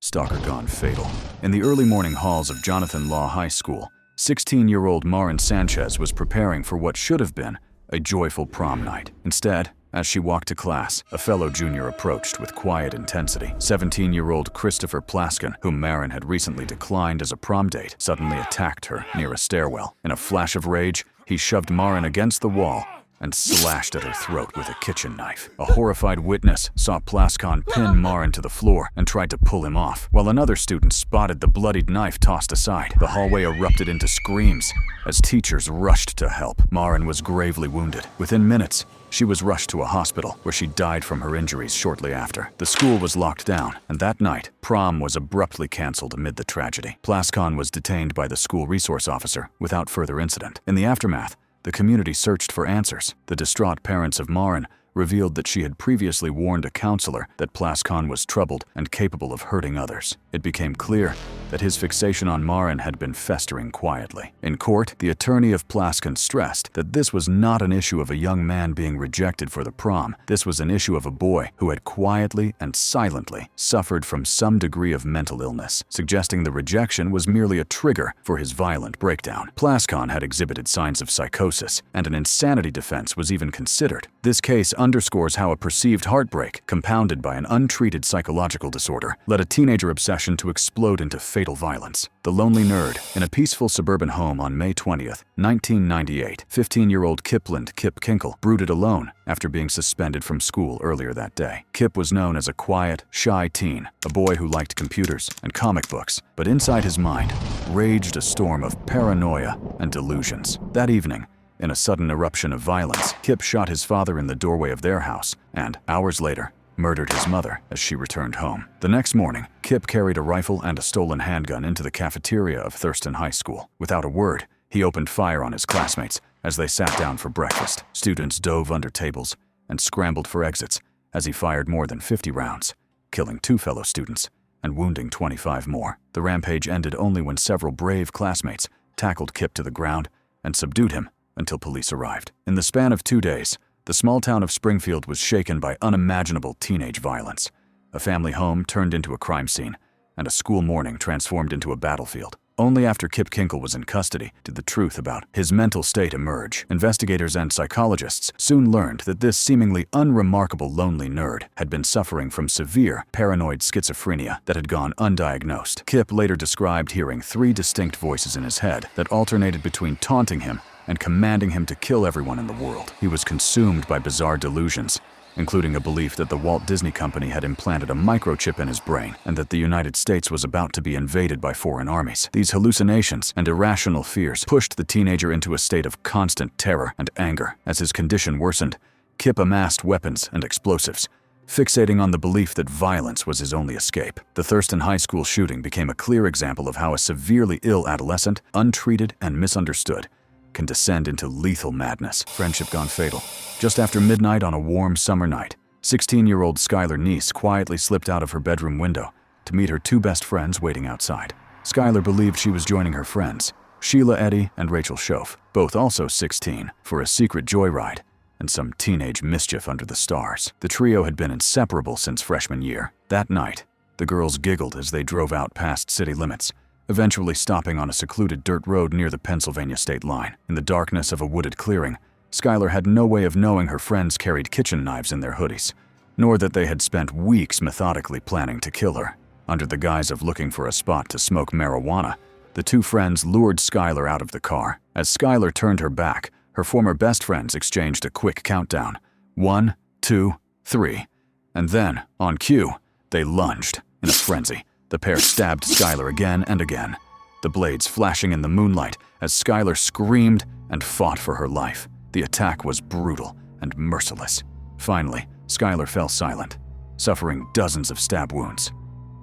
Stalker gone fatal. In the early morning halls of Jonathan Law High School, 16-year-old Marin Sanchez was preparing for what should have been a joyful prom night. Instead, as she walked to class, a fellow junior approached with quiet intensity. 17-year-old Christopher Plaskin, whom Marin had recently declined as a prom date, suddenly attacked her near a stairwell. In a flash of rage, he shoved Marin against the wall and slashed at her throat with a kitchen knife. A horrified witness saw Plaskin pin Marin to the floor and tried to pull him off, while another student spotted the bloodied knife tossed aside. The hallway erupted into screams as teachers rushed to help. Marin was gravely wounded. Within minutes, she was rushed to a hospital, where she died from her injuries shortly after. The school was locked down, and that night, prom was abruptly canceled amid the tragedy. Plaskin was detained by the school resource officer without further incident. In the aftermath, the community searched for answers. The distraught parents of Marin revealed that she had previously warned a counselor that Plaskin was troubled and capable of hurting others. It became clear that his fixation on Marin had been festering quietly. In court, the attorney of Plaskin stressed that this was not an issue of a young man being rejected for the prom. This was an issue of a boy who had quietly and silently suffered from some degree of mental illness, suggesting the rejection was merely a trigger for his violent breakdown. Plaskin had exhibited signs of psychosis, and an insanity defense was even considered. This case underscores how a perceived heartbreak, compounded by an untreated psychological disorder, led a teenager obsession to explode into fatal violence. The lonely nerd. In a peaceful suburban home on May 20th, 1998, 15-year-old Kipland Kip Kinkle brooded alone after being suspended from school earlier that day. Kip was known as a quiet, shy teen, a boy who liked computers and comic books, but inside his mind raged a storm of paranoia and delusions. That evening, in a sudden eruption of violence, Kip shot his father in the doorway of their house and, hours later, murdered his mother as she returned home. The next morning, Kip carried a rifle and a stolen handgun into the cafeteria of Thurston High School. Without a word, he opened fire on his classmates as they sat down for breakfast. Students dove under tables and scrambled for exits as he fired more than 50 rounds, killing 2 fellow students and wounding 25 more. The rampage ended only when several brave classmates tackled Kip to the ground and subdued him until police arrived. In the span of 2 days, the small town of Springfield was shaken by unimaginable teenage violence. A family home turned into a crime scene, and a school morning transformed into a battlefield. Only after Kip Kinkle was in custody did the truth about his mental state emerge. Investigators and psychologists soon learned that this seemingly unremarkable lonely nerd had been suffering from severe paranoid schizophrenia that had gone undiagnosed. Kip later described hearing 3 distinct voices in his head that alternated between taunting him and commanding him to kill everyone in the world. He was consumed by bizarre delusions, including a belief that the Walt Disney Company had implanted a microchip in his brain and that the United States was about to be invaded by foreign armies. These hallucinations and irrational fears pushed the teenager into a state of constant terror and anger. As his condition worsened, Kip amassed weapons and explosives, fixating on the belief that violence was his only escape. The Thurston High School shooting became a clear example of how a severely ill adolescent, untreated and misunderstood, can descend into lethal madness. Friendship gone fatal. Just after midnight on a warm summer night, 16-year-old Skylar Neese quietly slipped out of her bedroom window to meet her 2 best friends waiting outside. Skylar believed she was joining her friends, Sheila Eddy and Rachel Schoaf, both also 16, for a secret joyride and some teenage mischief under the stars. The trio had been inseparable since freshman year. That night, the girls giggled as they drove out past city limits, eventually stopping on a secluded dirt road near the Pennsylvania state line. In the darkness of a wooded clearing, Skylar had no way of knowing her friends carried kitchen knives in their hoodies, nor that they had spent weeks methodically planning to kill her. Under the guise of looking for a spot to smoke marijuana, the 2 friends lured Skylar out of the car. As Skylar turned her back, her former best friends exchanged a quick countdown. 1, 2, 3. And then, on cue, they lunged. In a frenzy, the pair stabbed Skylar again and again, the blades flashing in the moonlight as Skylar screamed and fought for her life. The attack was brutal and merciless. Finally, Skylar fell silent, suffering dozens of stab wounds.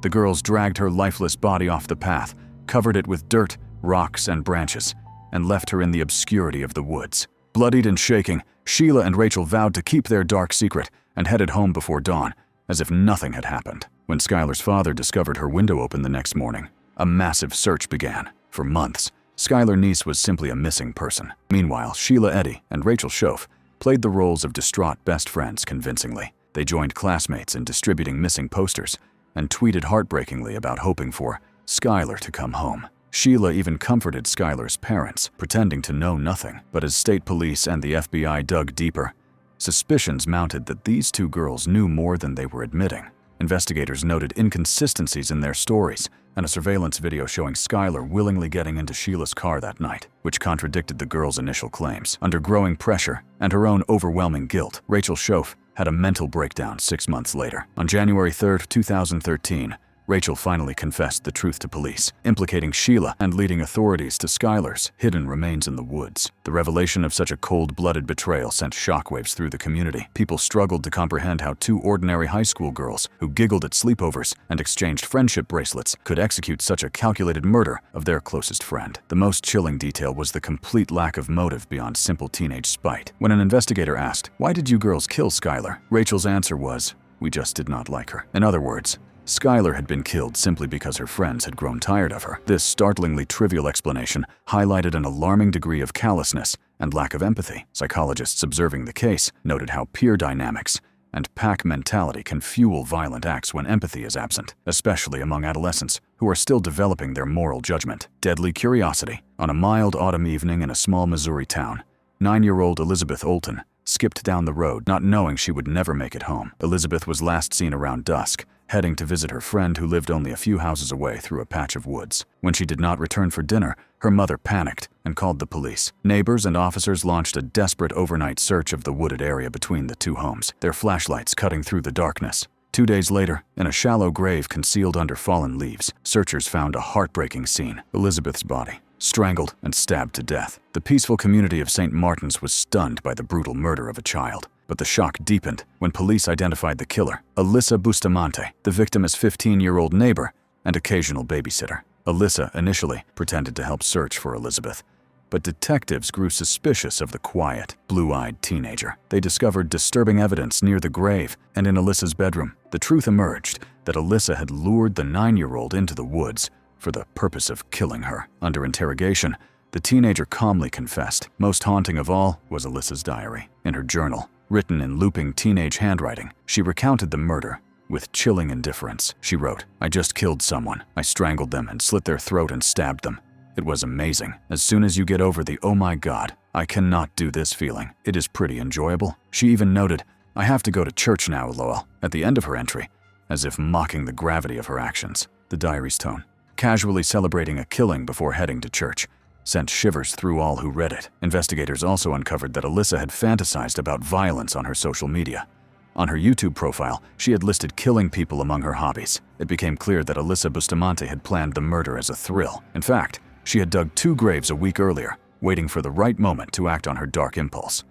The girls dragged her lifeless body off the path, covered it with dirt, rocks, and branches, and left her in the obscurity of the woods. Bloodied and shaking, Sheila and Rachel vowed to keep their dark secret and headed home before dawn, as if nothing had happened. When Skylar's father discovered her window open the next morning, a massive search began. For months, Skylar Neese was simply a missing person. Meanwhile, Sheila Eddy and Rachel Schoaf played the roles of distraught best friends convincingly. They joined classmates in distributing missing posters and tweeted heartbreakingly about hoping for Skylar to come home. Sheila even comforted Skylar's parents, pretending to know nothing. But as state police and the FBI dug deeper, suspicions mounted that these two girls knew more than they were admitting. Investigators noted inconsistencies in their stories and a surveillance video showing Skylar willingly getting into Sheila's car that night, which contradicted the girl's initial claims. Under growing pressure and her own overwhelming guilt, Rachel Schoaf had a mental breakdown 6 months later. On January 3, 2013, Rachel finally confessed the truth to police, implicating Sheila and leading authorities to Skylar's hidden remains in the woods. The revelation of such a cold-blooded betrayal sent shockwaves through the community. People struggled to comprehend how two ordinary high school girls who giggled at sleepovers and exchanged friendship bracelets could execute such a calculated murder of their closest friend. The most chilling detail was the complete lack of motive beyond simple teenage spite. When an investigator asked, "Why did you girls kill Skylar?" Rachel's answer was, "We just did not like her." In other words, Skylar had been killed simply because her friends had grown tired of her. This startlingly trivial explanation highlighted an alarming degree of callousness and lack of empathy. Psychologists observing the case noted how peer dynamics and pack mentality can fuel violent acts when empathy is absent, especially among adolescents who are still developing their moral judgment. Deadly curiosity. On a mild autumn evening in a small Missouri town, 9-year-old Elizabeth Olton skipped down the road, not knowing she would never make it home. Elizabeth was last seen around dusk, heading to visit her friend who lived only a few houses away through a patch of woods. When she did not return for dinner, her mother panicked and called the police. Neighbors and officers launched a desperate overnight search of the wooded area between the two homes, their flashlights cutting through the darkness. 2 days later, in a shallow grave concealed under fallen leaves, searchers found a heartbreaking scene: Elizabeth's body, strangled and stabbed to death. The peaceful community of St. Martin's was stunned by the brutal murder of a child. But the shock deepened when police identified the killer, Alyssa Bustamante, the victim's 15-year-old neighbor and occasional babysitter. Alyssa initially pretended to help search for Elizabeth, but detectives grew suspicious of the quiet, blue-eyed teenager. They discovered disturbing evidence near the grave and in Alyssa's bedroom. The truth emerged that Alyssa had lured the 9-year-old into the woods for the purpose of killing her. Under interrogation, the teenager calmly confessed. Most haunting of all was Alyssa's diary. In her journal, written in looping teenage handwriting, she recounted the murder with chilling indifference. She wrote, "I just killed someone. I strangled them and slit their throat and stabbed them. It was amazing. As soon as you get over the 'oh my god, I cannot do this' feeling, it is pretty enjoyable." She even noted, "I have to go to church now, lol," at the end of her entry, as if mocking the gravity of her actions. The diary's tone, casually celebrating a killing before heading to church, sent shivers through all who read it. Investigators also uncovered that Alyssa had fantasized about violence on her social media. On her YouTube profile, she had listed killing people among her hobbies. It became clear that Alyssa Bustamante had planned the murder as a thrill. In fact, she had dug 2 graves a week earlier, waiting for the right moment to act on her dark impulse.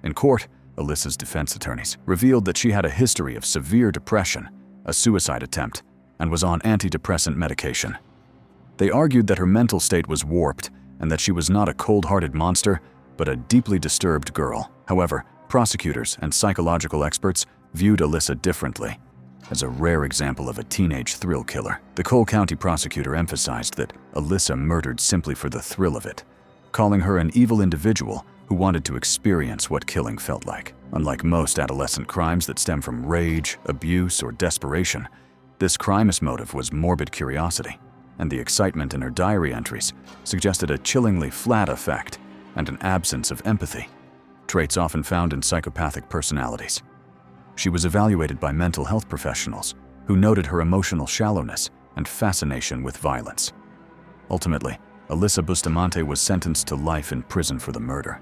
In court, Alyssa's defense attorneys revealed that she had a history of severe depression, a suicide attempt, and was on antidepressant medication. They argued that her mental state was warped and that she was not a cold-hearted monster, but a deeply disturbed girl. However, prosecutors and psychological experts viewed Alyssa differently, as a rare example of a teenage thrill killer. The Cole County prosecutor emphasized that Alyssa murdered simply for the thrill of it, calling her an evil individual who wanted to experience what killing felt like. Unlike most adolescent crimes that stem from rage, abuse, or desperation, this crime's motive was morbid curiosity, and the excitement in her diary entries suggested a chillingly flat affect and an absence of empathy, traits often found in psychopathic personalities. She was evaluated by mental health professionals who noted her emotional shallowness and fascination with violence. Ultimately, Alyssa Bustamante was sentenced to life in prison for the murder.